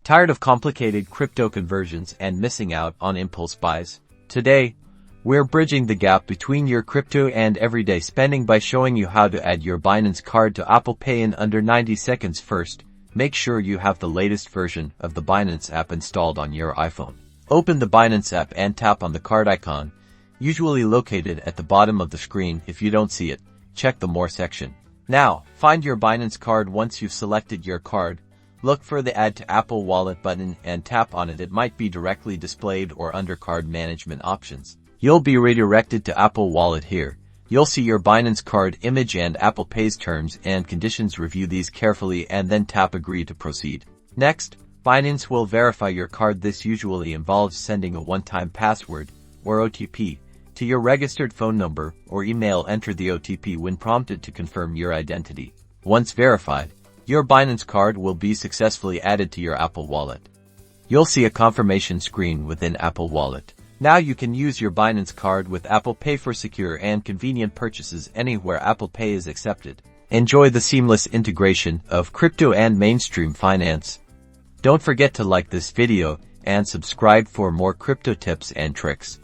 Tired of complicated crypto conversions and missing out on impulse buys? Today, we're bridging the gap between your crypto and everyday spending by showing you how to add your Binance Card to Apple Pay in under 90 seconds. First, make sure you have the latest version of the Binance app installed on your iPhone. Open the Binance app and tap on the card icon, usually located at the bottom of the screen. If you don't see it, check the More section. Now, find your Binance Card. Once you've selected your card, look for the Add to Apple Wallet button and tap on it. It might be directly displayed or under Card Management options. You'll be redirected to Apple Wallet. Here, you'll see your Binance Card image and Apple Pay's terms and conditions. Review these carefully and then tap Agree to proceed. Next, Binance will verify your card. This usually involves sending a one-time password, or OTP, to your registered phone number or email. Enter the OTP when prompted to confirm your identity. Once verified, your Binance Card will be successfully added to your Apple Wallet. You'll see a confirmation screen within Apple Wallet. Now you can use your Binance Card with Apple Pay for secure and convenient purchases anywhere Apple Pay is accepted. Enjoy the seamless integration of crypto and mainstream finance. Don't forget to like this video and subscribe for more crypto tips and tricks.